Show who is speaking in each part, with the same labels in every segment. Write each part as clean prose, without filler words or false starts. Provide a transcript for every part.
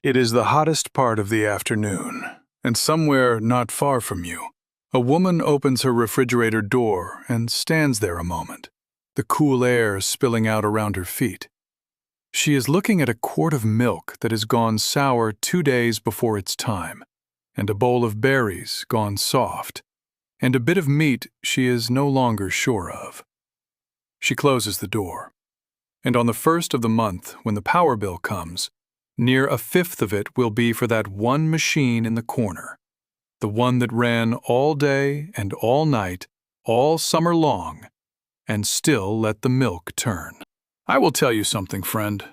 Speaker 1: It is the hottest part of the afternoon, and somewhere not far from you, a woman opens her refrigerator door and stands there a moment, the cool air spilling out around her feet. She is looking at a quart of milk that has gone sour 2 days before its time, and a bowl of berries gone soft, and a bit of meat she is no longer sure of. She closes the door, and on the first of the month, when the power bill comes, near a fifth of it will be for that one machine in the corner, the one that ran all day and all night, all summer long, and still let the milk turn. I will tell you something, friend.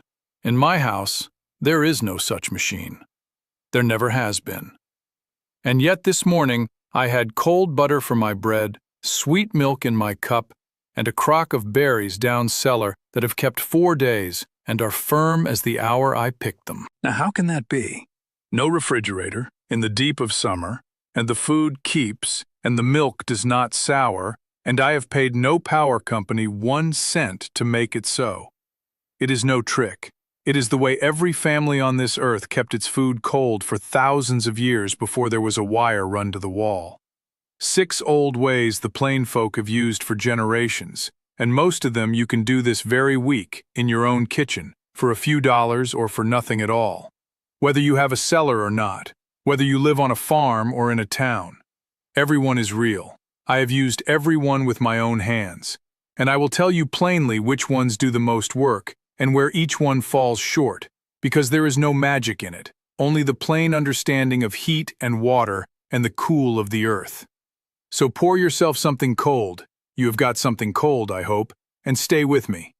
Speaker 1: In my house, there is no such machine. There never has been. And yet this morning, I had cold butter for my bread, sweet milk in my cup, and a crock of berries down cellar that have kept 4 days and are firm as the hour I picked them. Now how can that be? No refrigerator, in the deep of summer, and the food keeps, and the milk does not sour, and I have paid no power company 1 cent to make it so. It is no trick. It is the way every family on this earth kept its food cold for thousands of years before there was a wire run to the wall. 6 old ways the plain folk have used for generations, and most of them you can do this very week in your own kitchen for a few dollars or for nothing at all. Whether you have a cellar or not, whether you live on a farm or in a town, everyone is real. I have used every one with my own hands, and I will tell you plainly which ones do the most work and where each one falls short, because there is no magic in it, only the plain understanding of heat and water and the cool of the earth. So pour yourself something cold. You have got something cold, I hope, and stay with me.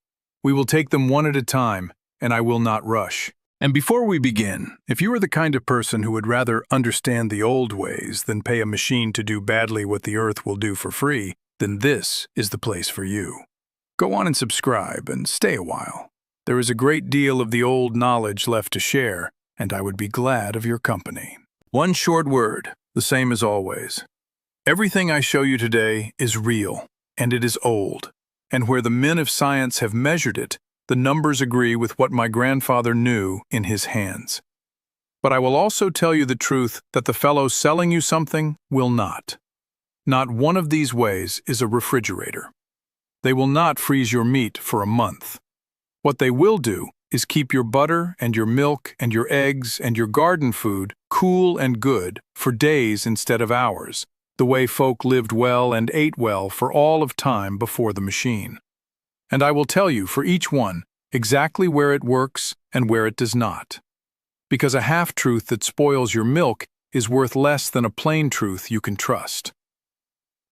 Speaker 1: We will take them one at a time, and I will not rush. And before we begin, if you are the kind of person who would rather understand the old ways than pay a machine to do badly what the earth will do for free, then this is the place for you. Go on and subscribe and stay a while. There is a great deal of the old knowledge left to share, and I would be glad of your company. One short word, the same as always. Everything I show you today is real, and it is old, and where the men of science have measured it, the numbers agree with what my grandfather knew in his hands. But I will also tell you the truth that the fellow selling you something will not. Not one of these ways is a refrigerator. They will not freeze your meat for a month. What they will do is keep your butter and your milk and your eggs and your garden food cool and good for days instead of hours, the way folk lived well and ate well for all of time before the machine. And I will tell you for each one exactly where it works and where it does not. Because a half-truth that spoils your milk is worth less than a plain truth you can trust.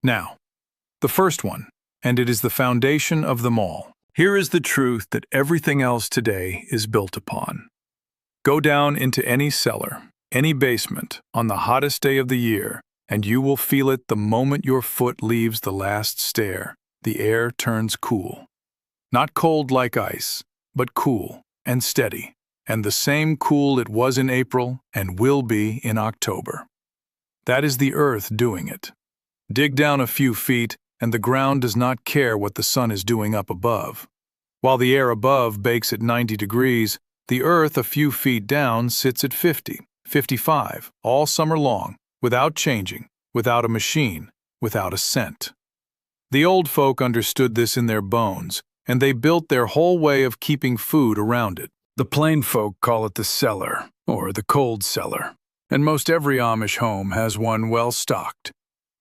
Speaker 1: Now, the first one, and it is the foundation of them all. Here is the truth that everything else today is built upon. Go down into any cellar, any basement, on the hottest day of the year, and you will feel it the moment your foot leaves the last stair. The air turns cool. Not cold like ice, but cool and steady, and the same cool it was in April and will be in October. That is the earth doing it. Dig down a few feet, and the ground does not care what the sun is doing up above. While the air above bakes at 90 degrees, the earth a few feet down sits at 50, 55, all summer long, without changing, without a machine, without a cent. The old folk understood this in their bones, and they built their whole way of keeping food around it. The plain folk call it the cellar, or the cold cellar, and most every Amish home has one well stocked.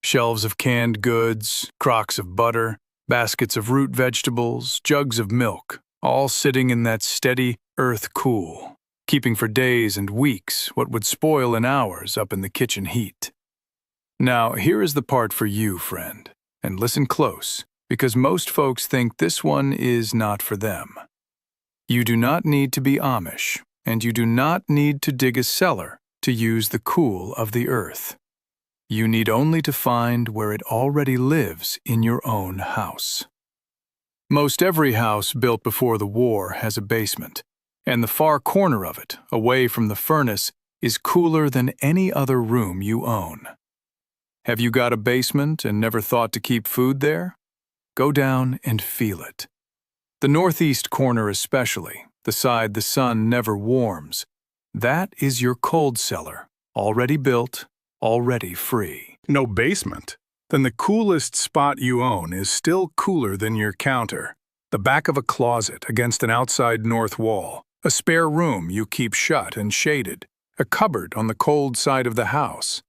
Speaker 1: Shelves of canned goods, crocks of butter, baskets of root vegetables, jugs of milk, all sitting in that steady earth cool, keeping for days and weeks what would spoil in hours up in the kitchen heat. Now, here is the part for you, friend, and listen close, because most folks think this one is not for them. You do not need to be Amish, and you do not need to dig a cellar to use the cool of the earth. You need only to find where it already lives in your own house. Most every house built before the war has a basement, and the far corner of it, away from the furnace, is cooler than any other room you own. Have you got a basement and never thought to keep food there? Go down and feel it. The northeast corner especially, the side the sun never warms, That is your cold cellar, already built, already free. No basement? Then the coolest spot you own is still cooler than your counter. The back of a closet against an outside north wall, a spare room you keep shut and shaded, a cupboard on the cold side of the house.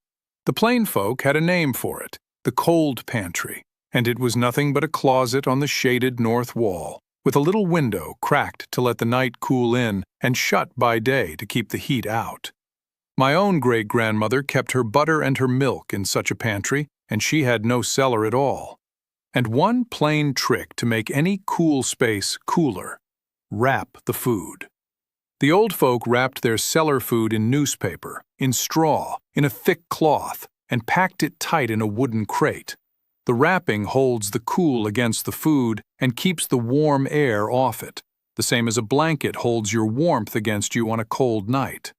Speaker 1: The plain folk had a name for it, the cold pantry, and it was nothing but a closet on the shaded north wall, with a little window cracked to let the night cool in and shut by day to keep the heat out. My own great-grandmother kept her butter and her milk in such a pantry, and she had no cellar at all. And one plain trick to make any cool space cooler: wrap the food. The old folk wrapped their cellar food in newspaper, in straw, in a thick cloth, and packed it tight in a wooden crate. The wrapping holds the cool against the food and keeps the warm air off it, the same as a blanket holds your warmth against you on a cold night.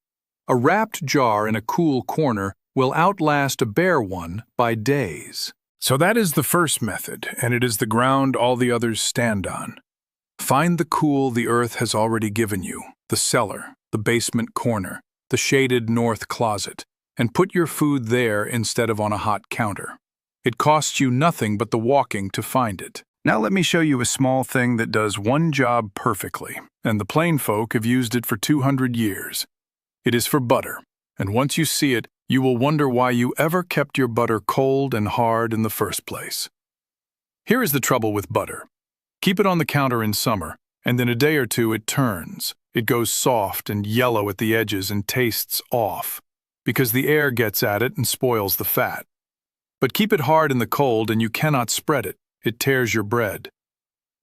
Speaker 1: A wrapped jar in a cool corner will outlast a bare one by days. So that is the first method, and it is the ground all the others stand on. Find the cool the earth has already given you, the cellar, the basement corner, the shaded north closet, and put your food there instead of on a hot counter. It costs you nothing but the walking to find it. Now let me show you a small thing that does one job perfectly, and the plain folk have used it for 200 years. It is for butter, and once you see it, you will wonder why you ever kept your butter cold and hard in the first place. Here is the trouble with butter. Keep it on the counter in summer, and in a day or two it turns. It goes soft and yellow at the edges and tastes off, because the air gets at it and spoils the fat. But keep it hard in the cold and you cannot spread it. It tears your bread.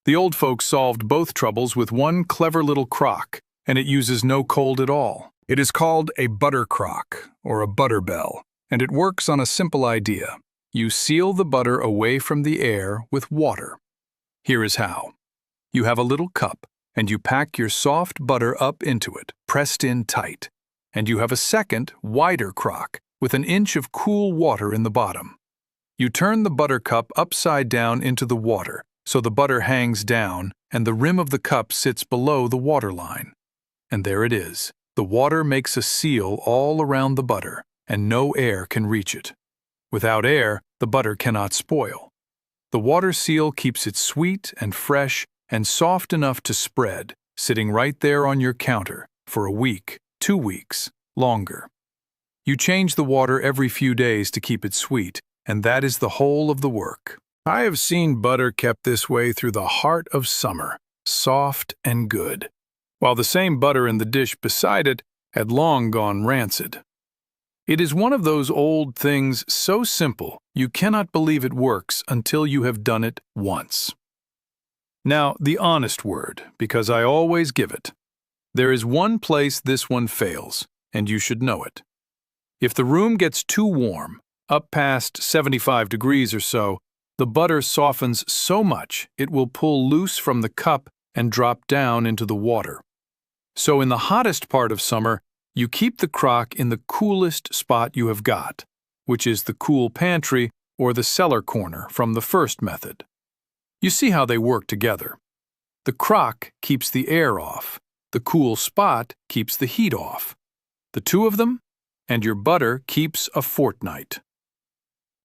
Speaker 1: The old folks solved both troubles with one clever little crock, and it uses no cold at all. It is called a butter crock, or a butter bell, and it works on a simple idea. You seal the butter away from the air with water. Here is how. You have a little cup, and you pack your soft butter up into it, pressed in tight. And you have a second, wider crock, with an inch of cool water in the bottom. You turn the butter cup upside down into the water, so the butter hangs down, and the rim of the cup sits below the water line. And there it is. The water makes a seal all around the butter, and no air can reach it. Without air, the butter cannot spoil. The water seal keeps it sweet and fresh and soft enough to spread, sitting right there on your counter for a week, 2 weeks, longer. You change the water every few days to keep it sweet, and that is the whole of the work. I have seen butter kept this way through the heart of summer, soft and good, while the same butter in the dish beside it had long gone rancid. It is one of those old things so simple you cannot believe it works until you have done it once. Now, the honest word, because I always give it. There is one place this one fails, and you should know it. If the room gets too warm, up past 75 degrees or so, the butter softens so much it will pull loose from the cup and drop down into the water. So in the hottest part of summer, you keep the crock in the coolest spot you have got, which is the cool pantry or the cellar corner from the first method. You see how they work together. The crock keeps the air off, the cool spot keeps the heat off. The two of them, and your butter keeps a fortnight.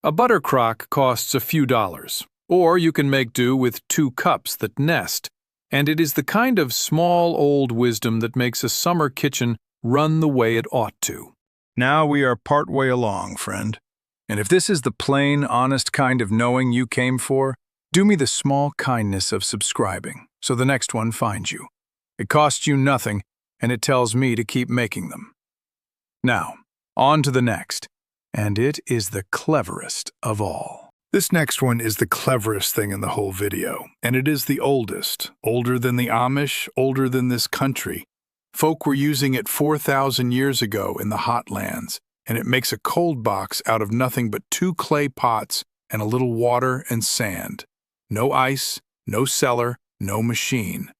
Speaker 1: A butter crock costs a few dollars, or you can make do with 2 cups that nest, and it is the kind of small old wisdom that makes a summer kitchen run the way it ought to. Now we are partway along, friend, and if this is the plain, honest kind of knowing you came for, do me the small kindness of subscribing so the next one finds you. It costs you nothing, and it tells me to keep making them. Now, on to the next. And it is the cleverest of all. This next one is the cleverest thing in the whole video, and it is the oldest, older than the Amish, older than this country. Folk were using it 4,000 years ago in the hot lands, and it makes a cold box out of nothing but 2 clay pots and a little water and sand. No ice, no cellar, no machine.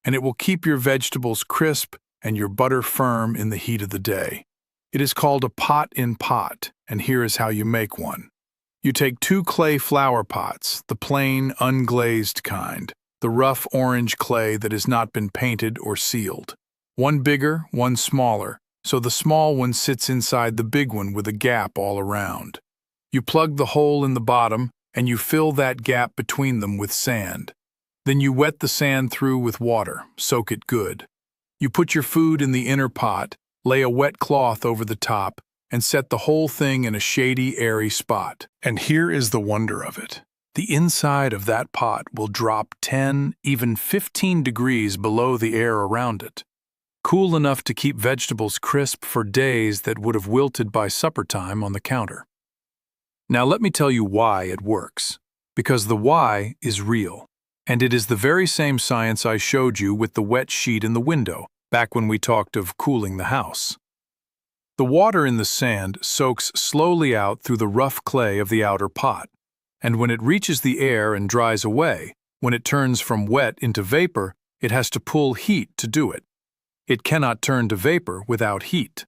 Speaker 1: And it will keep your vegetables crisp and your butter firm in the heat of the day. It is called a pot in pot, and here is how you make one. You take 2 clay flower pots, the plain, unglazed kind, the rough orange clay that has not been painted or sealed. One bigger, one smaller, so the small one sits inside the big one with a gap all around. You plug the hole in the bottom, and you fill that gap between them with sand. Then you wet the sand through with water, soak it good. You put your food in the inner pot, lay a wet cloth over the top, and set the whole thing in a shady, airy spot. And here is the wonder of it. The inside of that pot will drop 10, even 15 degrees below the air around it. Cool enough to keep vegetables crisp for days that would have wilted by supper time on the counter. Now let me tell you why it works. Because the why is real. And it is the very same science I showed you with the wet sheet in the window, back when we talked of cooling the house. The water in the sand soaks slowly out through the rough clay of the outer pot, and when it reaches the air and dries away, when it turns from wet into vapor, it has to pull heat to do it. It cannot turn to vapor without heat.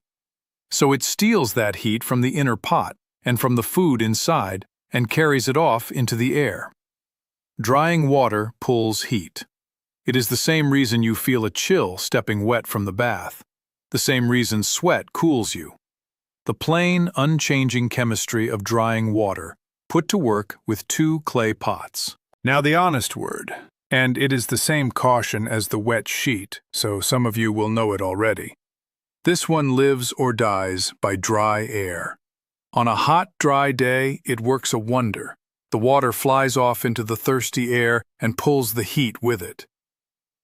Speaker 1: So it steals that heat from the inner pot and from the food inside and carries it off into the air. Drying water pulls heat. It is the same reason you feel a chill stepping wet from the bath. The same reason sweat cools you. The plain, unchanging chemistry of drying water, put to work with 2 clay pots. Now the honest word, and it is the same caution as the wet sheet, so some of you will know it already. This one lives or dies by dry air. On a hot, dry day, it works a wonder. The water flies off into the thirsty air and pulls the heat with it.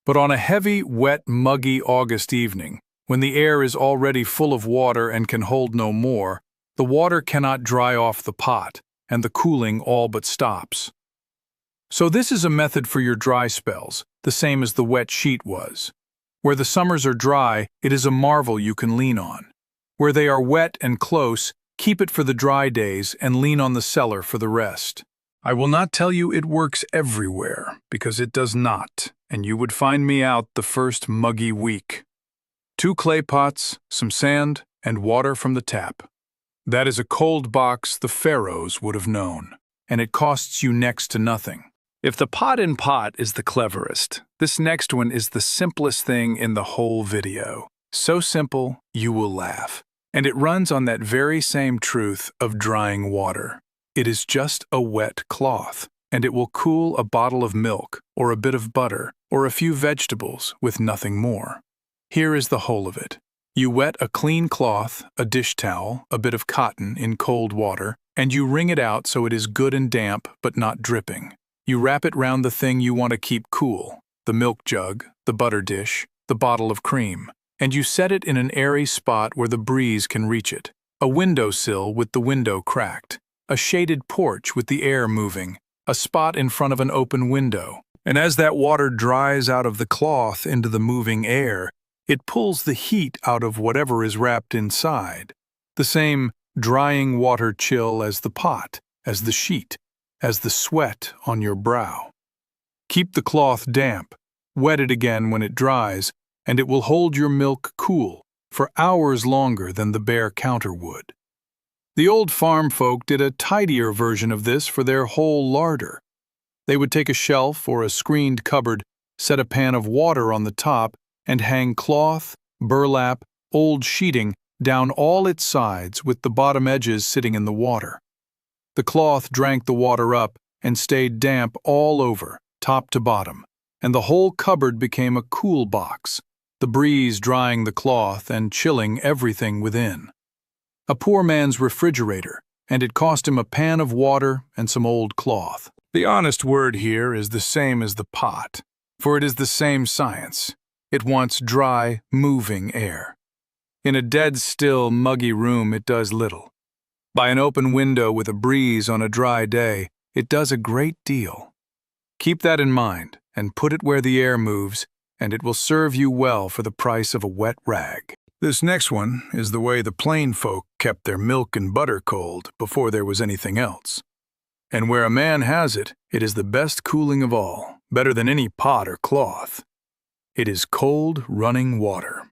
Speaker 1: But on a heavy, wet, muggy August evening, when the air is already full of water and can hold no more, the water cannot dry off the pot, and the cooling all but stops. So this is a method for your dry spells, the same as the wet sheet was. Where the summers are dry, it is a marvel you can lean on. Where they are wet and close, keep it for the dry days and lean on the cellar for the rest. I will not tell you it works everywhere, because it does not, and you would find me out the first muggy week. 2 clay pots, some sand, and water from the tap. That is a cold box the pharaohs would have known, and it costs you next to nothing. If the pot in pot is the cleverest, this next one is the simplest thing in the whole video. So simple, you will laugh. And it runs on that very same truth of drying water. It is just a wet cloth, and it will cool a bottle of milk, or a bit of butter, or a few vegetables with nothing more. Here is the whole of it. You wet a clean cloth, a dish towel, a bit of cotton in cold water, and you wring it out so it is good and damp but not dripping. You wrap it round the thing you want to keep cool, the milk jug, the butter dish, the bottle of cream, and you set it in an airy spot where the breeze can reach it, a windowsill with the window cracked, a shaded porch with the air moving, a spot in front of an open window. And as that water dries out of the cloth into the moving air, it pulls the heat out of whatever is wrapped inside. The same drying water chill as the pot, as the sheet, as the sweat on your brow. Keep the cloth damp, wet it again when it dries, and it will hold your milk cool for hours longer than the bare counter would. The old farm folk did a tidier version of this for their whole larder. They would take a shelf or a screened cupboard, set a pan of water on the top, and hang cloth, burlap, old sheeting down all its sides with the bottom edges sitting in the water. The cloth drank the water up and stayed damp all over, top to bottom, and the whole cupboard became a cool box, the breeze drying the cloth and chilling everything within. A poor man's refrigerator, and it cost him a pan of water and some old cloth. The honest word here is the same as the pot, for it is the same science. It wants dry, moving air. In a dead still, muggy room it does little. By an open window with a breeze on a dry day, it does a great deal. Keep that in mind and put it where the air moves, and it will serve you well for the price of a wet rag. This next one is the way the plain folk kept their milk and butter cold before there was anything else. And where a man has it, it is the best cooling of all, better than any pot or cloth. It is cold, running water.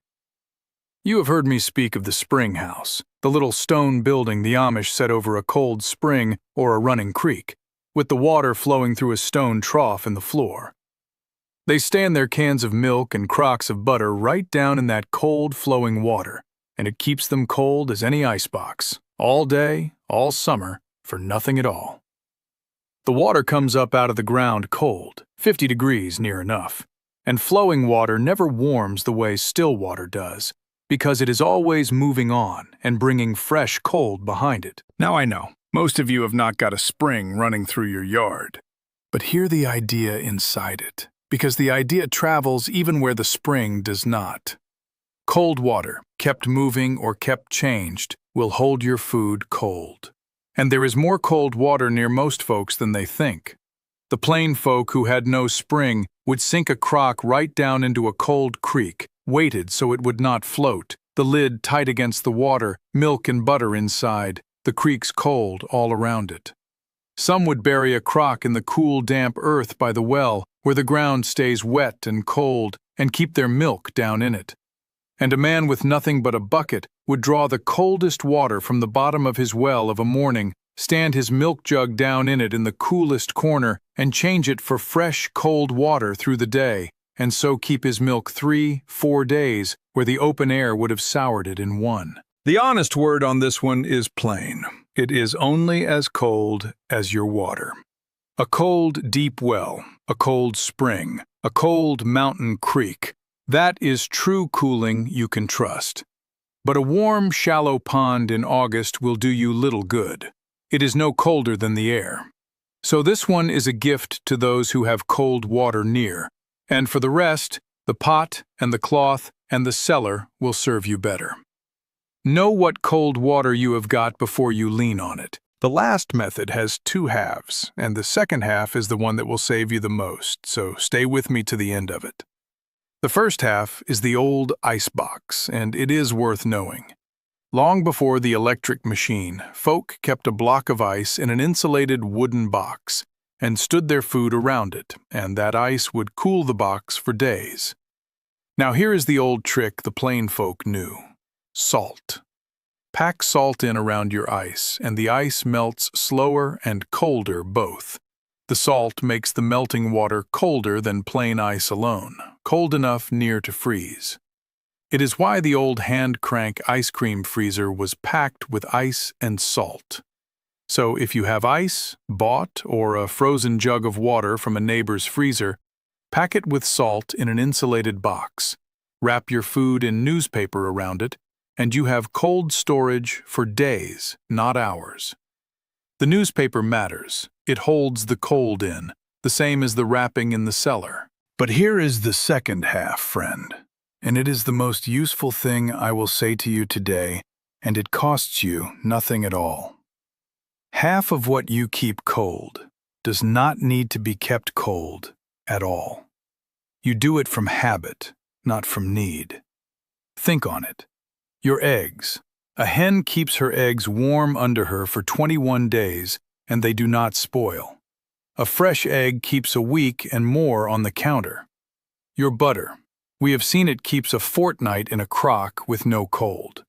Speaker 1: You have heard me speak of the spring house, the little stone building the Amish set over a cold spring or a running creek, with the water flowing through a stone trough in the floor. They stand their cans of milk and crocks of butter right down in that cold, flowing water, and it keeps them cold as any icebox, all day, all summer, for nothing at all. The water comes up out of the ground cold, 50 degrees near enough, and flowing water never warms the way still water does, because it is always moving on and bringing fresh cold behind it. Now I know, most of you have not got a spring running through your yard, but hear the idea inside it, because the idea travels even where the spring does not. Cold water, kept moving or kept changed, will hold your food cold. And there is more cold water near most folks than they think. The plain folk who had no spring would sink a crock right down into a cold creek, weighted so it would not float, the lid tight against the water, milk and butter inside, the creek's cold all around it. Some would bury a crock in the cool, damp earth by the well, where the ground stays wet and cold, and keep their milk down in it. And a man with nothing but a bucket would draw the coldest water from the bottom of his well of a morning, stand his milk jug down in it in the coolest corner, and change it for fresh, cold water through the day, and so keep his milk 3-4 days, where the open air would have soured it in one. The honest word on this one is plain. It is only as cold as your water. A cold, deep well, a cold spring, a cold mountain creek, that is true cooling you can trust. But a warm, shallow pond in August will do you little good. It is no colder than the air. So this one is a gift to those who have cold water near, and for the rest, the pot and the cloth and the cellar will serve you better. Know what cold water you have got before you lean on it. The last method has 2 halves, and the second half is the one that will save you the most, so stay with me to the end of it. The first half is the old ice box, and it is worth knowing. Long before the electric machine, folk kept a block of ice in an insulated wooden box and stood their food around it, and that ice would cool the box for days. Now here is the old trick the plain folk knew. Salt. Pack salt in around your ice, and the ice melts slower and colder both. The salt makes the melting water colder than plain ice alone, cold enough near to freeze. It is why the old hand-crank ice cream freezer was packed with ice and salt. So if you have ice, bought, or a frozen jug of water from a neighbor's freezer, pack it with salt in an insulated box, wrap your food in newspaper around it, and you have cold storage for days, not hours. The newspaper matters. It holds the cold in, the same as the wrapping in the cellar. But here is the second half, friend, and it is the most useful thing I will say to you today, and it costs you nothing at all. Half of what you keep cold does not need to be kept cold at all. You do it from habit, not from need. Think on it. Your eggs. A hen keeps her eggs warm under her for 21 days, and they do not spoil. A fresh egg keeps a week and more on the counter. Your butter. We have seen it keeps a fortnight in a crock with no cold.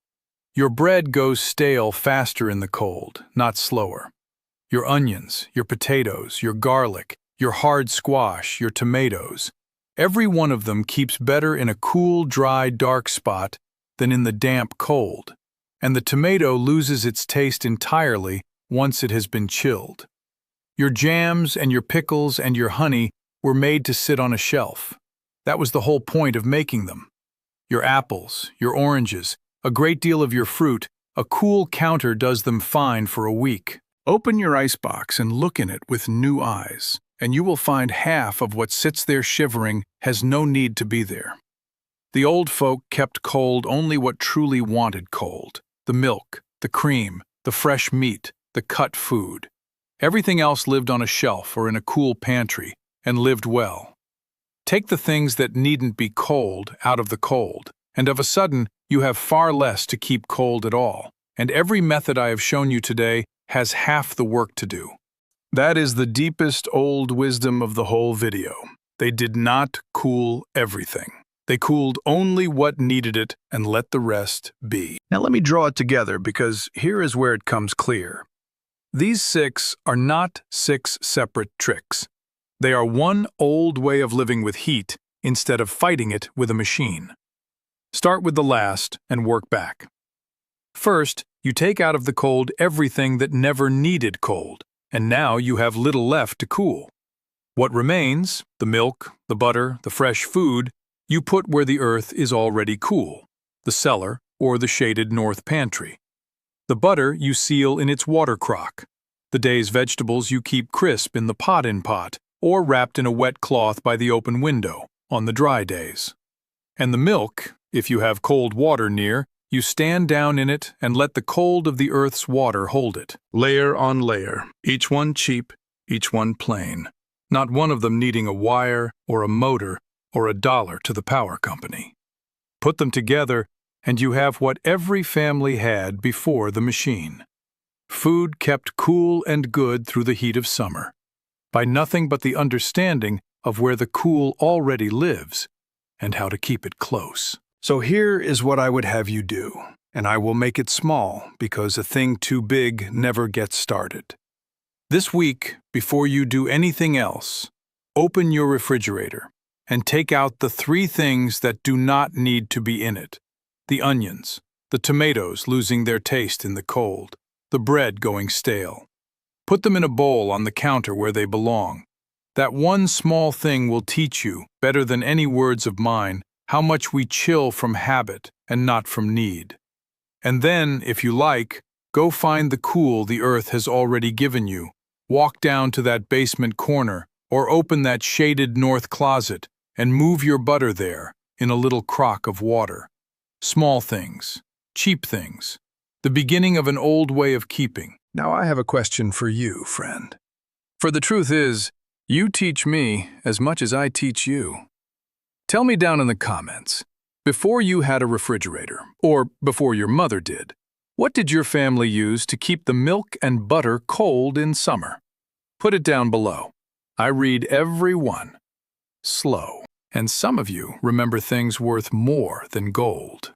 Speaker 1: Your bread goes stale faster in the cold, not slower. Your onions, your potatoes, your garlic, your hard squash, your tomatoes. Every one of them keeps better in a cool, dry, dark spot than in the damp cold. And the tomato loses its taste entirely once it has been chilled. Your jams and your pickles and your honey were made to sit on a shelf. That was the whole point of making them. Your apples, your oranges, a great deal of your fruit, a cool counter does them fine for a week. Open your icebox and look in it with new eyes, and you will find half of what sits there shivering has no need to be there. The old folk kept cold only what truly wanted cold. The milk, the cream, the fresh meat, the cut food. Everything else lived on a shelf or in a cool pantry, and lived well. Take the things that needn't be cold out of the cold, and of a sudden you have far less to keep cold at all, and every method I have shown you today has half the work to do. That is the deepest old wisdom of the whole video. They did not cool everything. They cooled only what needed it and let the rest be. Now let me draw it together because here is where it comes clear. These 6 are not 6 separate tricks. They are one old way of living with heat instead of fighting it with a machine. Start with the last and work back. First, you take out of the cold everything that never needed cold, and now you have little left to cool. What remains, the milk, the butter, the fresh food, you put where the earth is already cool, the cellar or the shaded north pantry. The butter you seal in its water crock. The day's vegetables you keep crisp in the pot or wrapped in a wet cloth by the open window on the dry days. And the milk, if you have cold water near, you stand down in it and let the cold of the earth's water hold it. Layer on layer, each one cheap, each one plain. Not one of them needing a wire or a motor or $1 to the power company. Put them together and you have what every family had before the machine. Food kept cool and good through the heat of summer, by nothing but the understanding of where the cool already lives and how to keep it close. So here is what I would have you do, and I will make it small because a thing too big never gets started. This week, before you do anything else, open your refrigerator and take out the 3 things that do not need to be in it. The onions, the tomatoes losing their taste in the cold, the bread going stale. Put them in a bowl on the counter where they belong. That one small thing will teach you, better than any words of mine, how much we chill from habit and not from need. And then, if you like, go find the cool the earth has already given you. Walk down to that basement corner or open that shaded north closet and move your butter there in a little crock of water. Small things, cheap things, the beginning of an old way of keeping. Now I have a question for you, friend. For the truth is, you teach me as much as I teach you. Tell me down in the comments, before you had a refrigerator, or before your mother did, what did your family use to keep the milk and butter cold in summer? Put it down below. I read every one. Slow. And some of you remember things worth more than gold.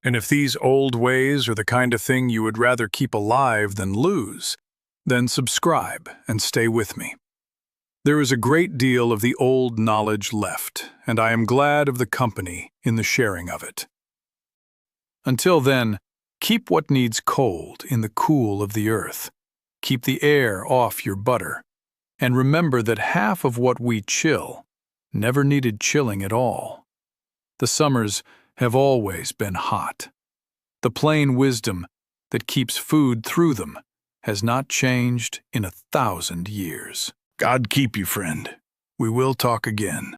Speaker 1: And if these old ways are the kind of thing you would rather keep alive than lose, then subscribe and stay with me. There is a great deal of the old knowledge left, and I am glad of the company in the sharing of it. Until then, keep what needs cold in the cool of the earth. Keep the air off your butter. And remember that half of what we chill never needed chilling at all. The summers have always been hot. The plain wisdom that keeps food through them has not changed in 1,000 years. God keep you, friend. We will talk again.